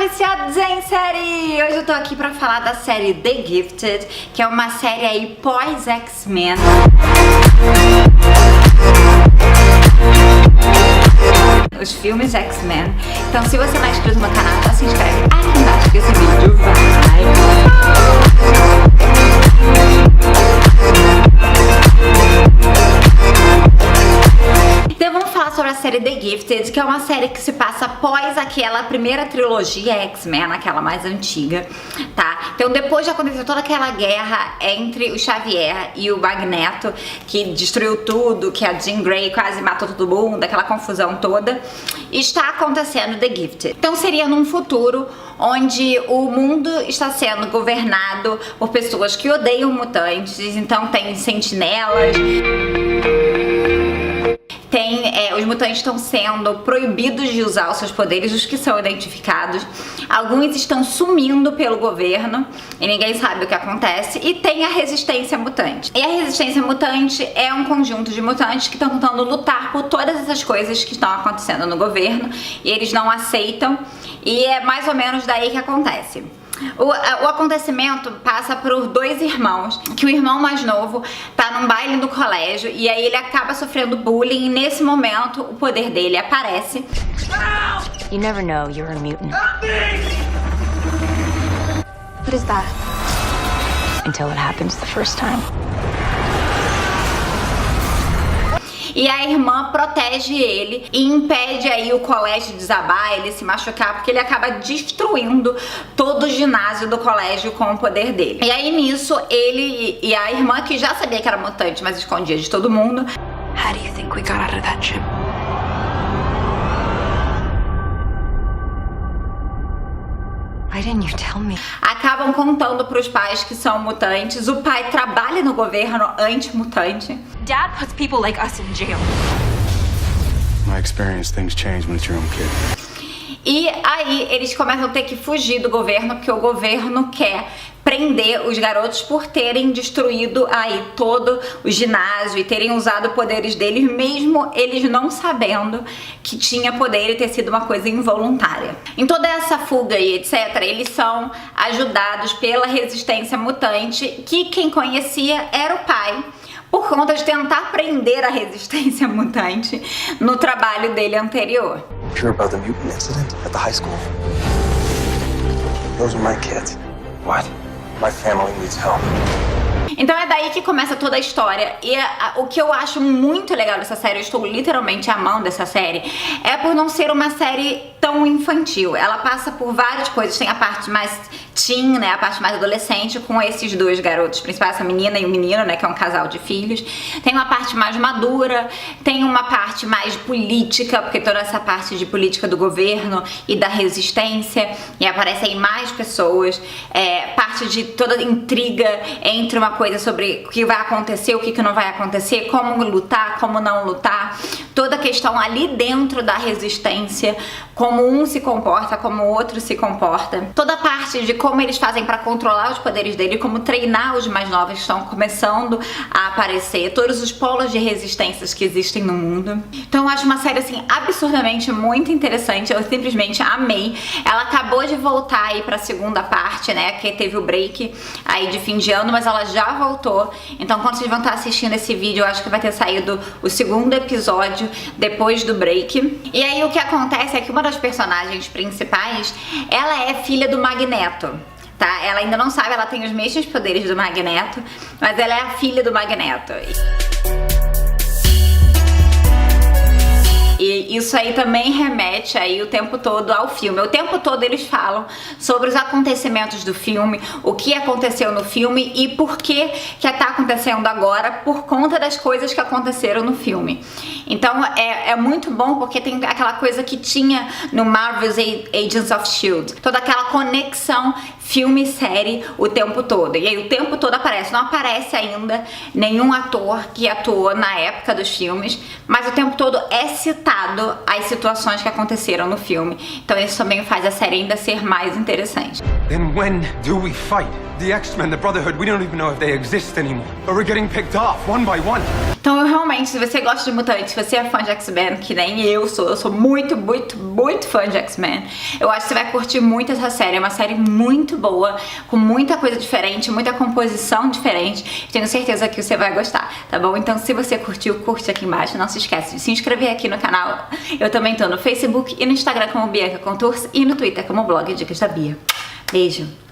viciados em série! Hoje eu tô aqui pra falar da série The Gifted, que é uma série aí pós-X-Men. Os filmes X-Men. Então se você não é inscrito no canal, já se inscreve aqui embaixo que esse vídeo vai. Então vamos falar sobre a série The Gifted, que é uma série que se passa após aquela primeira trilogia X-Men, aquela mais antiga, tá? Então depois de acontecer toda aquela guerra entre o Xavier e o Magneto, que destruiu tudo, que a Jean Grey quase matou todo mundo, aquela confusão toda, está acontecendo The Gifted. Então seria num futuro onde o mundo está sendo governado por pessoas que odeiam mutantes, então tem sentinelas. Os mutantes estão sendo proibidos de usar os seus poderes, os que são identificados. Alguns estão sumindo pelo governo e ninguém sabe o que acontece. E tem a resistência mutante. E a resistência mutante é um conjunto de mutantes que estão tentando lutar por todas essas coisas que estão acontecendo no governo e eles não aceitam. E é mais ou menos daí que acontece. O acontecimento passa por dois irmãos, que o irmão mais novo tá num baile do colégio e aí ele acaba sofrendo bullying e nesse momento o poder dele aparece. You never know you're a mutant. What is that? Until it happens the first time. E a irmã protege ele e impede aí o colégio de desabar, ele se machucar, porque ele acaba destruindo todo o ginásio do colégio com o poder dele. E aí nisso, ele e a irmã, que já sabia que era mutante, mas escondia de todo mundo. How do you think we got out of that ship? Why didn't you tell me? Acabam contando pros pais que são mutantes. O pai trabalha no governo anti-mutante. Dad puts people like us in jail. My experience, things change when it's your own kid. E aí eles começam a ter que fugir do governo, porque o governo quer prender os garotos por terem destruído aí todo o ginásio e terem usado poderes deles, mesmo eles não sabendo que tinha poder e ter sido uma coisa involuntária. Em toda essa fuga e etc, eles são ajudados pela resistência mutante, que quem conhecia era o pai, por conta de tentar prender a resistência mutante no trabalho dele anterior. Hear about the mutant incident at the high school? Those are my kids. What? My family needs help. Então é daí que começa toda a história. E o que eu acho muito legal dessa série, eu estou literalmente amando essa série, é por não ser uma série tão infantil. Ela passa por várias coisas. Tem a parte mais teen, né, a parte mais adolescente, com esses dois garotos principais, essa menina e o menino, né, que é um casal de filhos. Tem uma parte mais madura, tem uma parte mais política, porque toda essa parte de política do governo e da resistência, e aparecem mais pessoas, parte de toda intriga entre uma coisa sobre o que vai acontecer, o que não vai acontecer, como lutar, como não lutar, toda a questão ali dentro da resistência, como um se comporta, como o outro se comporta, toda a parte de como eles fazem para controlar os poderes dele, como treinar os mais novos que estão começando a aparecer, todos os polos de resistências que existem no mundo. Então eu acho uma série assim absurdamente muito interessante, eu simplesmente amei. Ela acabou de voltar aí pra segunda parte, né, que teve o break aí de fim de ano, mas ela já voltou. Então quando vocês vão estar assistindo esse vídeo, eu acho que vai ter saído o segundo episódio depois do break. E aí o que acontece é que uma das personagens principais, ela é filha do Magneto. Tá? Ela ainda não sabe, ela tem os mesmos poderes do Magneto, mas ela é a filha do Magneto. E isso aí também remete aí o tempo todo ao filme. O tempo todo eles falam sobre os acontecimentos do filme, o que aconteceu no filme e por que tá acontecendo agora, por conta das coisas que aconteceram no filme. Então é muito bom porque tem aquela coisa que tinha no Marvel's Agents of S.H.I.E.L.D., toda aquela conexão filme e série o tempo todo. E aí o tempo todo aparece, não aparece ainda nenhum ator que atuou na época dos filmes, mas o tempo todo é citado as situações que aconteceram no filme. Então isso também faz a série ainda ser mais interessante. Then when do we fight? The X-Men, the Brotherhood, we don't even know if they exist anymore. Or we're getting picked off, one by one. Então eu realmente, se você gosta de mutantes, se você é fã de X-Men, que nem eu sou muito, muito, muito fã de X-Men, eu acho que você vai curtir muito essa série. É uma série muito boa, com muita coisa diferente, muita composição diferente. Tenho certeza que você vai gostar, tá bom? Então se você curtiu, curte aqui embaixo. Não se esquece de se inscrever aqui no canal. Eu também tô no Facebook e no Instagram como Bianca Contours e no Twitter como Blog Dicas da Bia. Beijo!